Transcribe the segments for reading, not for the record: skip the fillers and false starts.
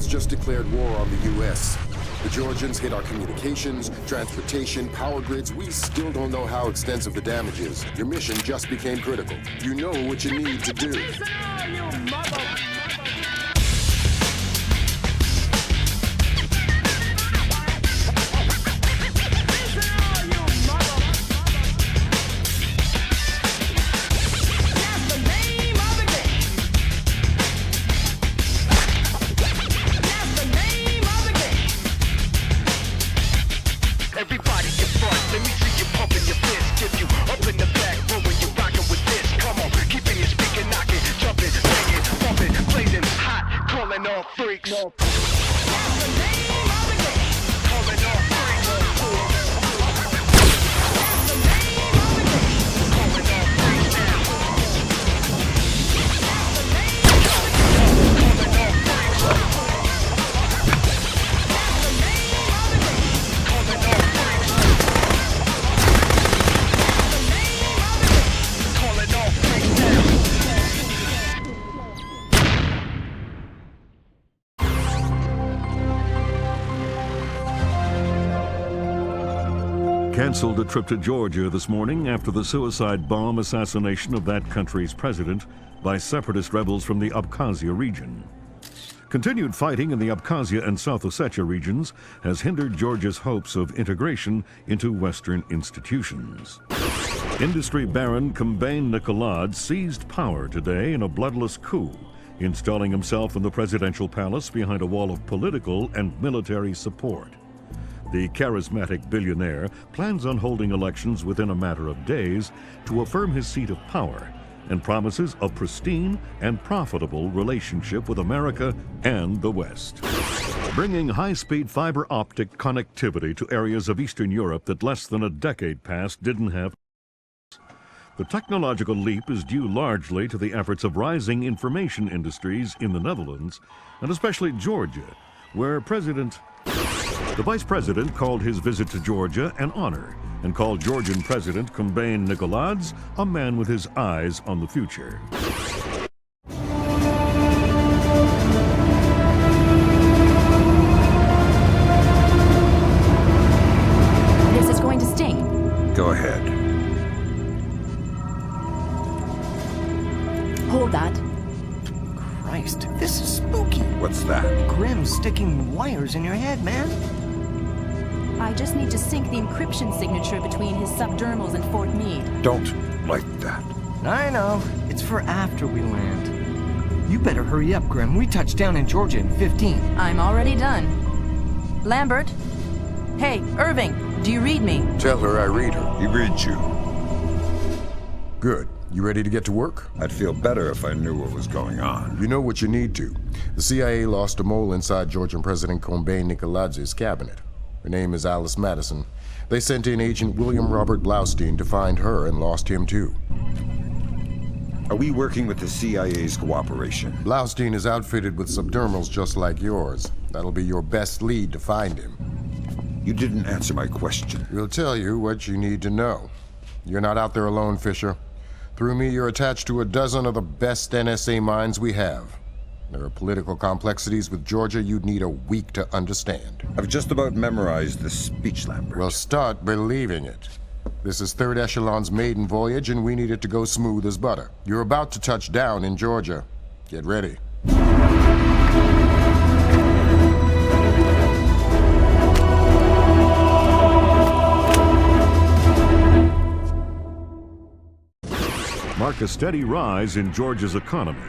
Just declared war on the U.S. The Georgians hit our communications, transportation, power grids. We still don't know how extensive the damage is. Your mission just became critical. You know what you need to do. Canceled a trip to Georgia this morning after the suicide bomb assassination of that country's president by separatist rebels from the Abkhazia region. Continued fighting in the Abkhazia and South Ossetia regions has hindered Georgia's hopes of integration into Western institutions. Industry baron Kombain Nikolad seized power today in a bloodless coup, installing himself in the presidential palace behind a wall of political and military support. The charismatic billionaire plans on holding elections within a matter of days to affirm his seat of power and promises a pristine and profitable relationship with America and the West. Bringing high-speed fiber optic connectivity to areas of Eastern Europe that less than a decade past didn't have. The technological leap is due largely to the efforts of rising information industries in the Netherlands, and especially Georgia, where the Vice President called his visit to Georgia an honor and called Georgian President Kombain Nikolad a man with his eyes on the future. This is going to sting. Go ahead. Hold that. Christ, this is spooky. What's that? Grim sticking wires in your head, man. I just need to sync the encryption signature between his subdermals and Fort Meade. Don't like that. I know. It's for after we land. You better hurry up, Grim. We touch down in Georgia in 15. I'm already done. Lambert? Hey, Irving, do you read me? Tell her I read her. He reads you. Good. You ready to get to work? I'd feel better if I knew what was going on. You know what you need to. The CIA lost a mole inside Georgian President Kombain Nikoladze's cabinet. Her name is Alice Madison. They sent in Agent William Robert Blaustein to find her and lost him too. Are we working with the CIA's cooperation? Blaustein is outfitted with subdermals just like yours. That'll be your best lead to find him. You didn't answer my question. We'll tell you what you need to know. You're not out there alone, Fisher. Through me, you're attached to a dozen of the best NSA minds we have. There are political complexities with Georgia you'd need a week to understand. I've just about memorized the speech, Lambert. Well, start believing it. This is Third Echelon's maiden voyage, and we need it to go smooth as butter. You're about to touch down in Georgia. Get ready. Mark a steady rise in Georgia's economy.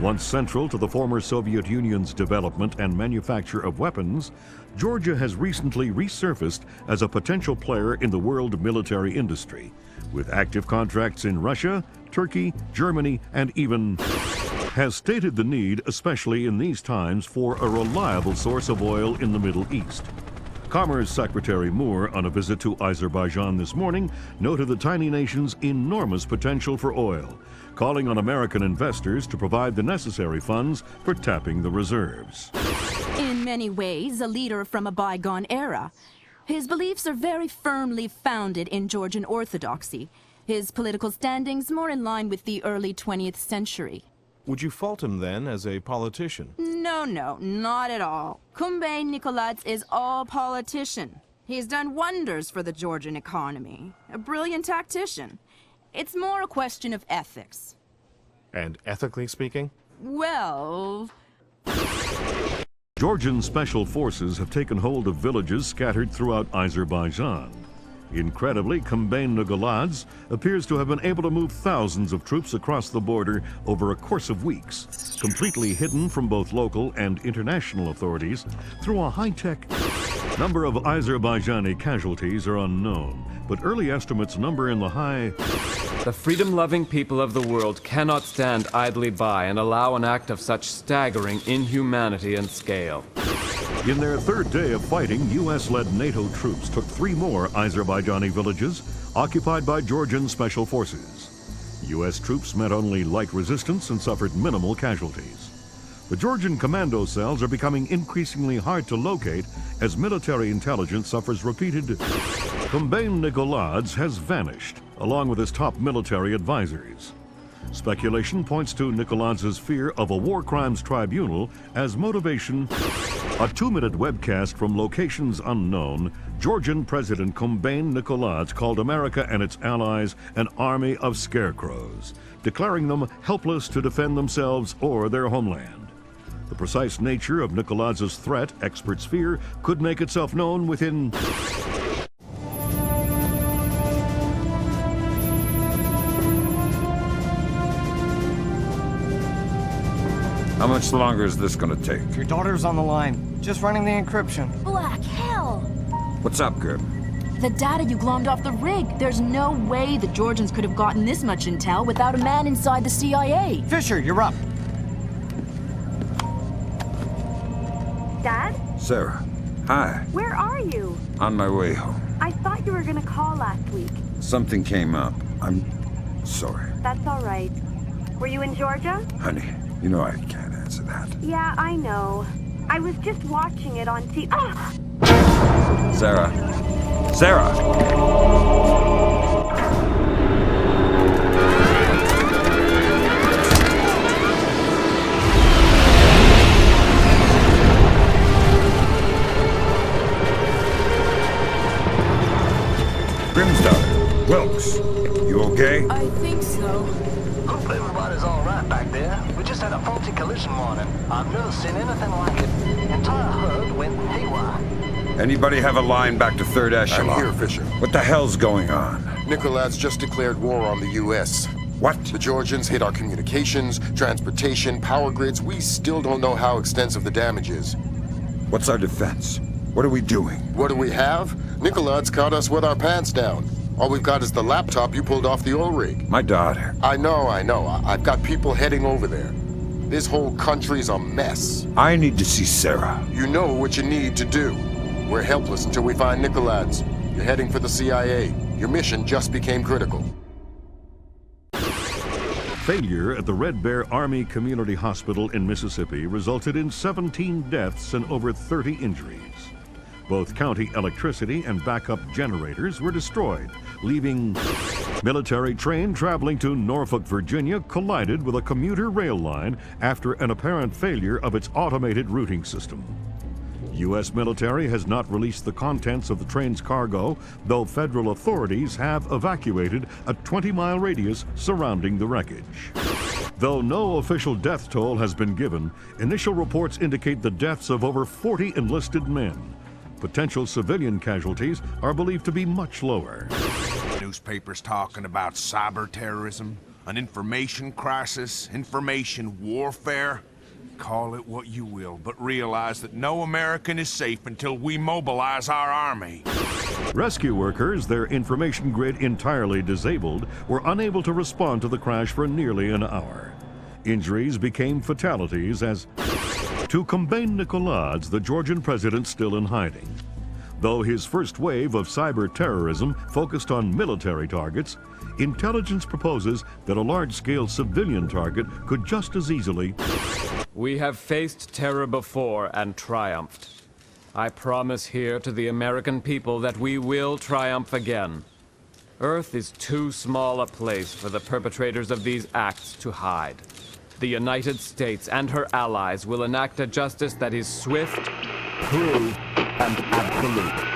Once central to the former Soviet Union's development and manufacture of weapons, Georgia has recently resurfaced as a potential player in the world military industry, with active contracts in Russia, Turkey, Germany, and even has stated the need, especially in these times, for a reliable source of oil in the Middle East. Commerce Secretary Moore, on a visit to Azerbaijan this morning, noted the tiny nation's enormous potential for oil, calling on American investors to provide the necessary funds for tapping the reserves. In many ways, a leader from a bygone era. His beliefs are very firmly founded in Georgian orthodoxy. His political standings more in line with the early 20th century. Would you fault him then as a politician? No, not at all. Kumbay Nikolaidze is all politician. He's done wonders for the Georgian economy. A brilliant tactician. It's more a question of ethics. And ethically speaking? Well... Georgian special forces have taken hold of villages scattered throughout Azerbaijan. Incredibly, Kumbay Nikolaidze appears to have been able to move thousands of troops across the border over a course of weeks, completely hidden from both local and international authorities through a high-tech... Number of Azerbaijani casualties are unknown, but early estimates number in the high... The freedom-loving people of the world cannot stand idly by and allow an act of such staggering inhumanity and scale. In their third day of fighting, U.S.-led NATO troops took 3 more Azerbaijani villages occupied by Georgian special forces. U.S. troops met only light resistance and suffered minimal casualties. The Georgian commando cells are becoming increasingly hard to locate as military intelligence suffers repeated... Kumbay Nikolaidze has vanished, along with his top military advisors. Speculation points to Nikolaidze's fear of a war crimes tribunal as motivation. A 2-minute webcast from locations unknown, Georgian President Kumbay Nikolaidze called America and its allies an army of scarecrows, declaring them helpless to defend themselves or their homeland. The precise nature of Nikolaidze's threat, experts fear, could make itself known within... How much longer is this gonna take? Your daughter's on the line. Just running the encryption. Black hell! What's up, Grim? The data you glommed off the rig. There's no way the Georgians could have gotten this much intel without a man inside the CIA. Fisher, you're up. Dad? Sarah. Hi. Where are you? On my way home. I thought you were gonna call last week. Something came up. I'm sorry. That's all right. Were you in Georgia? Honey, you know I can't answer that. Yeah, I know. I was just watching it on TV. Ah! Sarah. Sarah! Grimsdottir. Wilkes. You okay? I think so. Hope everybody's all right back there. We just had a faulty collision warning. I've never seen anything like it. The entire herd went haywire. Anybody have a line back to 3rd Echelon? I'm here, Fisher. What the hell's going on? Nikolaidze just declared war on the U.S. What? The Georgians hit our communications, transportation, power grids. We still don't know how extensive the damage is. What's our defense? What are we doing? What do we have? Nikolaidze caught us with our pants down. All we've got is the laptop you pulled off the oil rig. My daughter. I know. I've got people heading over there. This whole country's a mess. I need to see Sarah. You know what you need to do. We're helpless until we find Nikolaidze. You're heading for the CIA. Your mission just became critical. Failure at the Red Bear Army Community Hospital in Mississippi resulted in 17 deaths and over 30 injuries. Both county electricity and backup generators were destroyed, leaving military train traveling to Norfolk, Virginia collided with a commuter rail line after an apparent failure of its automated routing system. U.S. military has not released the contents of the train's cargo, though federal authorities have evacuated a 20-mile radius surrounding the wreckage. Though no official death toll has been given, initial reports indicate the deaths of over 40 enlisted men. Potential civilian casualties are believed to be much lower. Newspapers talking about cyber terrorism. An information crisis, information warfare. Call it what you will, but realize that no American is safe until we mobilize our army. Rescue workers, their information grid entirely disabled, were unable to respond to the crash for nearly an hour. Injuries became fatalities as... To combain Nicolaides, the Georgian president still in hiding. Though his first wave of cyber terrorism focused on military targets, intelligence proposes that a large-scale civilian target could just as easily... We have faced terror before and triumphed. I promise here to the American people that we will triumph again. Earth is too small a place for the perpetrators of these acts to hide. The United States and her allies will enact a justice that is swift, true, and absolute.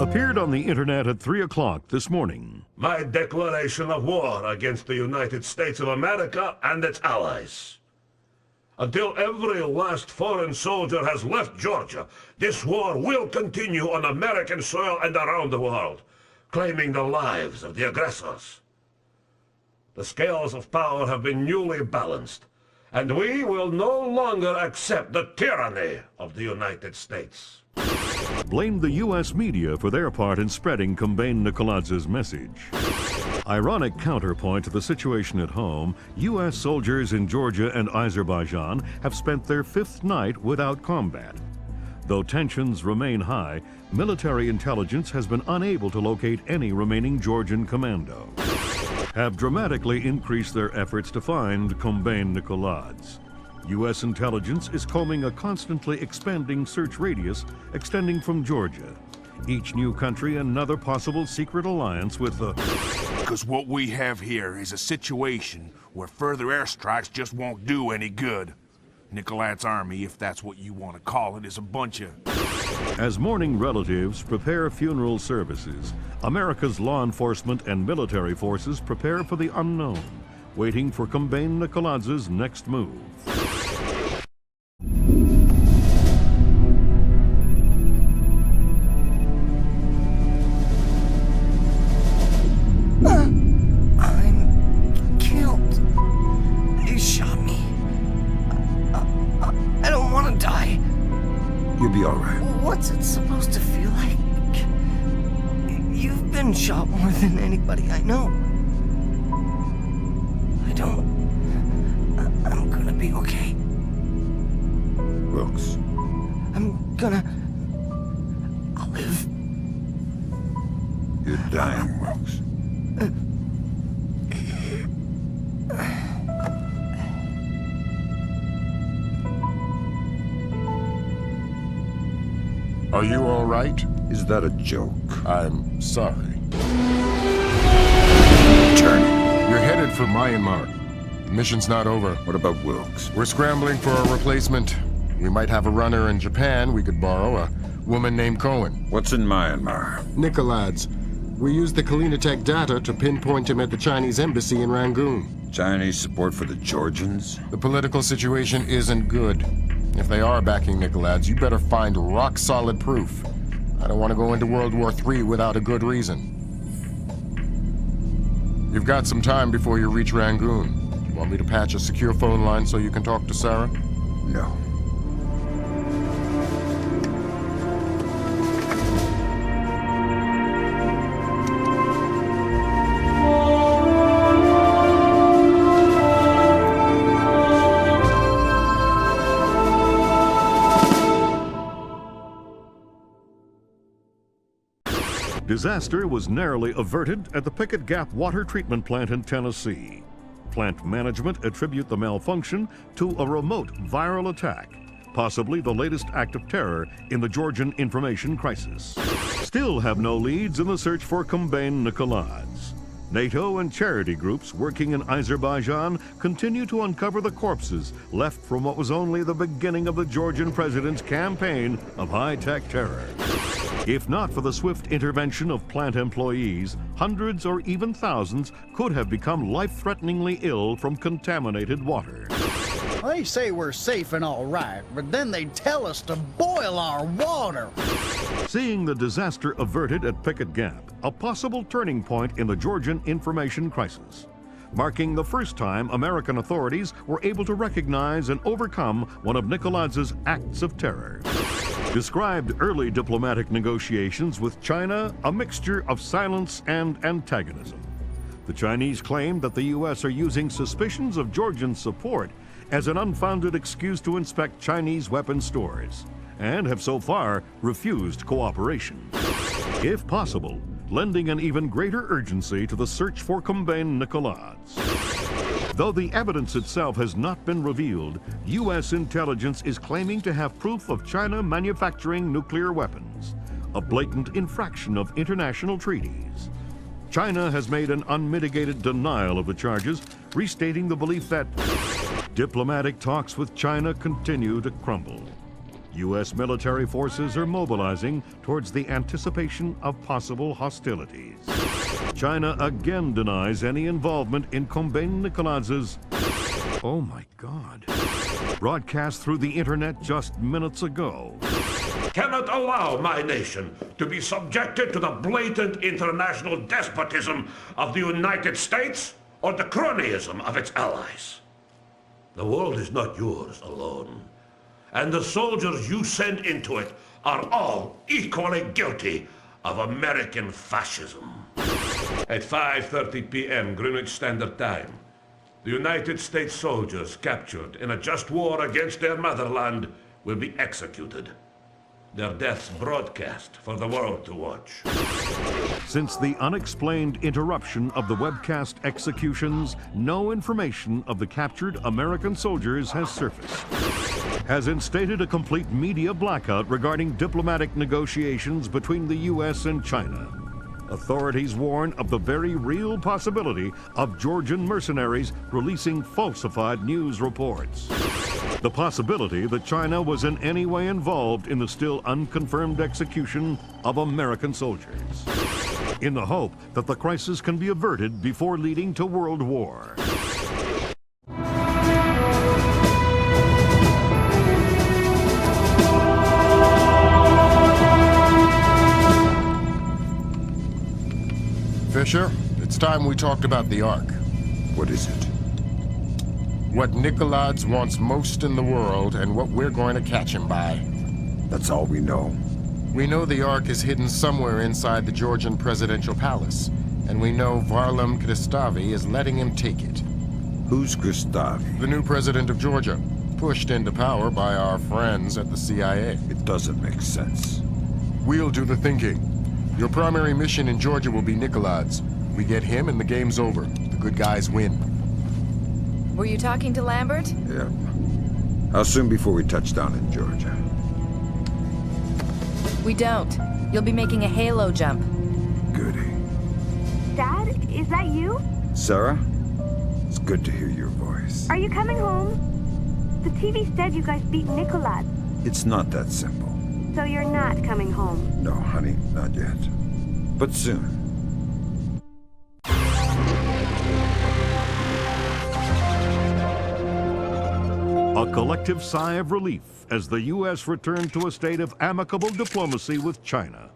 Appeared on the internet at 3 o'clock this morning. My declaration of war against the United States of America and its allies. Until every last foreign soldier has left Georgia, this war will continue on American soil and around the world, claiming the lives of the aggressors. The scales of power have been newly balanced, and we will no longer accept the tyranny of the United States. Blamed the U.S. media for their part in spreading combain Nicolaides' message. Ironic counterpoint to the situation at home, U.S. soldiers in Georgia and Azerbaijan have spent their 5th night without combat. Though tensions remain high, military intelligence has been unable to locate any remaining Georgian commando. Have dramatically increased their efforts to find combain Nicolaides. U.S. intelligence is combing a constantly expanding search radius extending from Georgia. Each new country another possible secret alliance with the... Because what we have here is a situation where further airstrikes just won't do any good. Nicolaides' army, if that's what you want to call it, is a bunch of... As mourning relatives prepare funeral services, America's law enforcement and military forces prepare for the unknown, waiting for combain Nicolaides' next move. I'm killed. You shot me. I don't want to die. You'll be all right. What's it supposed to feel like? You've been shot more than anybody I know. I'm gonna be okay. Wilkes. I'll live. You're dying, Wilkes. Are you all right? Is that a joke? I'm sorry. Turn. You're headed for Myanmar. The mission's not over. What about Wilkes? We're scrambling for a replacement. We might have a runner in Japan we could borrow, a woman named Cohen. What's in Myanmar? Nicolaides. We used the Kalinatech data to pinpoint him at the Chinese embassy in Rangoon. Chinese support for the Georgians? The political situation isn't good. If they are backing Nicolaides, you better find rock-solid proof. I don't want to go into World War III without a good reason. You've got some time before you reach Rangoon. Want me to patch a secure phone line so you can talk to Sarah? No. Disaster was narrowly averted at the Pickett Gap water treatment plant in Tennessee. Plant management attribute the malfunction to a remote viral attack, possibly the latest act of terror in the Georgian information crisis. Still have no leads in the search for combain Nicolaides. NATO and charity groups working in Azerbaijan continue to uncover the corpses left from what was only the beginning of the Georgian president's campaign of high-tech terror. If not for the swift intervention of plant employees, hundreds or even thousands could have become life-threateningly ill from contaminated water. They say we're safe and all right, but then they tell us to boil our water. Seeing the disaster averted at Picket Gap, a possible turning point in the Georgian information crisis, marking the first time American authorities were able to recognize and overcome one of Nikoladz's acts of terror. Described early diplomatic negotiations with China a mixture of silence and antagonism. The Chinese claimed that the U.S. are using suspicions of Georgian support as an unfounded excuse to inspect Chinese weapons stores, and have so far refused cooperation. If possible, lending an even greater urgency to the search for Combain Nikolads. Though the evidence itself has not been revealed, U.S. intelligence is claiming to have proof of China manufacturing nuclear weapons, a blatant infraction of international treaties. China has made an unmitigated denial of the charges, restating the belief that diplomatic talks with China continue to crumble. U.S. military forces are mobilizing towards the anticipation of possible hostilities. China again denies any involvement in Combain Nikoladz's, oh my God, broadcast through the internet just minutes ago. Cannot allow my nation to be subjected to the blatant international despotism of the United States or the cronyism of its allies. The world is not yours alone, and the soldiers you send into it are all equally guilty of American fascism. At 5:30 p.m. Greenwich Standard Time, the United States soldiers captured in a just war against their motherland will be executed. Their deaths broadcast for the world to watch. Since the unexplained interruption of the webcast executions, no information of the captured American soldiers has surfaced. Has instated a complete media blackout regarding diplomatic negotiations between the U.S. and China. Authorities warn of the very real possibility of Georgian mercenaries releasing falsified news reports. The possibility that China was in any way involved in the still unconfirmed execution of American soldiers, in the hope that the crisis can be averted before leading to world war. Fisher, it's time we talked about the Ark. What is it? What Nikolads wants most in the world and what we're going to catch him by. That's all we know. We know the Ark is hidden somewhere inside the Georgian presidential palace, and we know Varlam Kristavi is letting him take it. Who's Kristavi? The new president of Georgia, pushed into power by our friends at the CIA. It doesn't make sense. We'll do the thinking. Your primary mission in Georgia will be Nikolads. We get him and the game's over. The good guys win. Were you talking to Lambert? Yeah. How soon before we touch down in Georgia? We don't. You'll be making a halo jump. Goody. Dad, is that you? Sarah? It's good to hear your voice. Are you coming home? The TV said you guys beat Nikolad. It's not that simple. So you're not coming home? No, honey, not yet. But soon. A collective sigh of relief as the U.S. returned to a state of amicable diplomacy with China.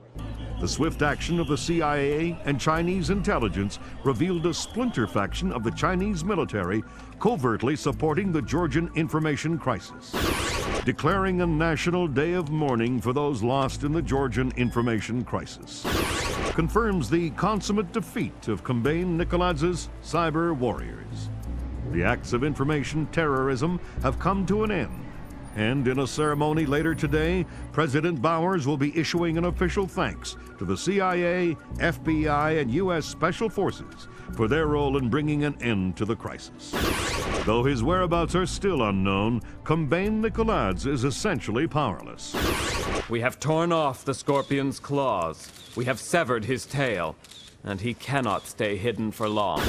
The swift action of the CIA and Chinese intelligence revealed a splinter faction of the Chinese military covertly supporting the Georgian information crisis, declaring a national day of mourning for those lost in the Georgian information crisis. Confirms the consummate defeat of Combain Nikoladz's cyber warriors. The acts of information terrorism have come to an end, and in a ceremony later today, President Bowers will be issuing an official thanks to the CIA, FBI, and U.S. Special Forces for their role in bringing an end to the crisis. Though his whereabouts are still unknown, Combain Nikolads is essentially powerless. We have torn off the Scorpion's claws. We have severed his tail, and he cannot stay hidden for long.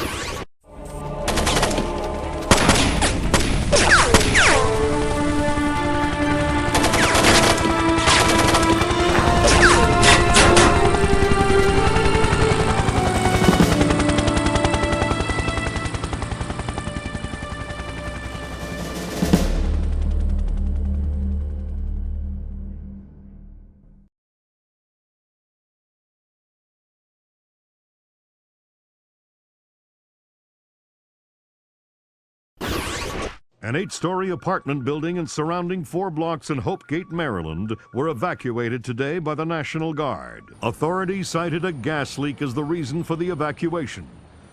An 8-story apartment building and surrounding 4 blocks in Hopegate, Maryland, were evacuated today by the National Guard. Authorities cited a gas leak as the reason for the evacuation,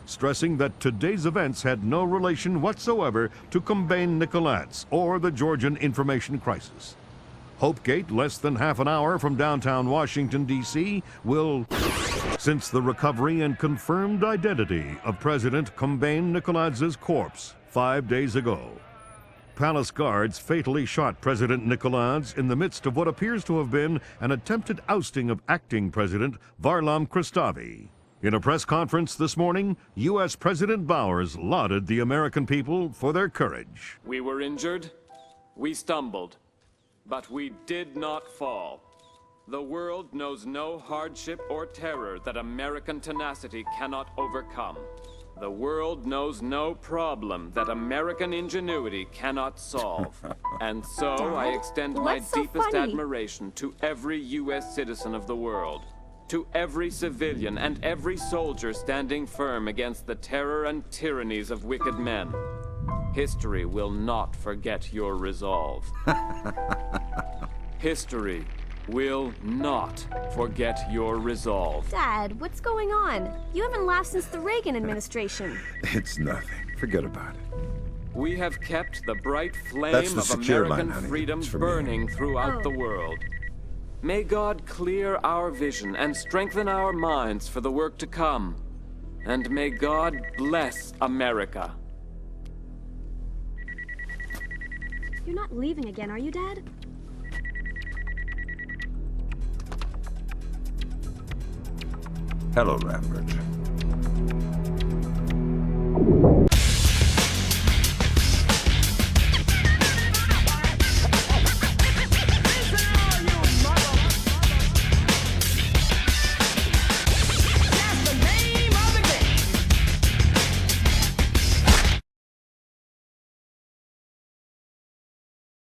stressing that today's events had no relation whatsoever to Combine Nicolats or the Georgian information crisis. Hopegate, less than half an hour from downtown Washington, D.C., will, since the recovery and confirmed identity of President Combine Nicolats' corpse 5 days ago. Palace guards fatally shot President Nicolats in the midst of what appears to have been an attempted ousting of acting President Varlam Kristavi. In a press conference this morning, U.S. President Bowers lauded the American people for their courage. We were injured, we stumbled, but we did not fall. The world knows no hardship or terror that American tenacity cannot overcome. The world knows no problem that American ingenuity cannot solve. And so I extend my deepest admiration to every U.S. citizen of the world, to every civilian and every soldier standing firm against the terror and tyrannies of wicked men. History will not forget your resolve. History will not forget your resolve. Dad, what's going on? You haven't laughed since the Reagan administration. It's nothing. Forget about it. We have kept the bright flame That's the of secure American line, honey. freedom It's for burning me. throughout the world. May God clear our vision and strengthen our minds for the work to come. And may God bless America. You're not leaving again, are you, Dad? Hello, Lambert.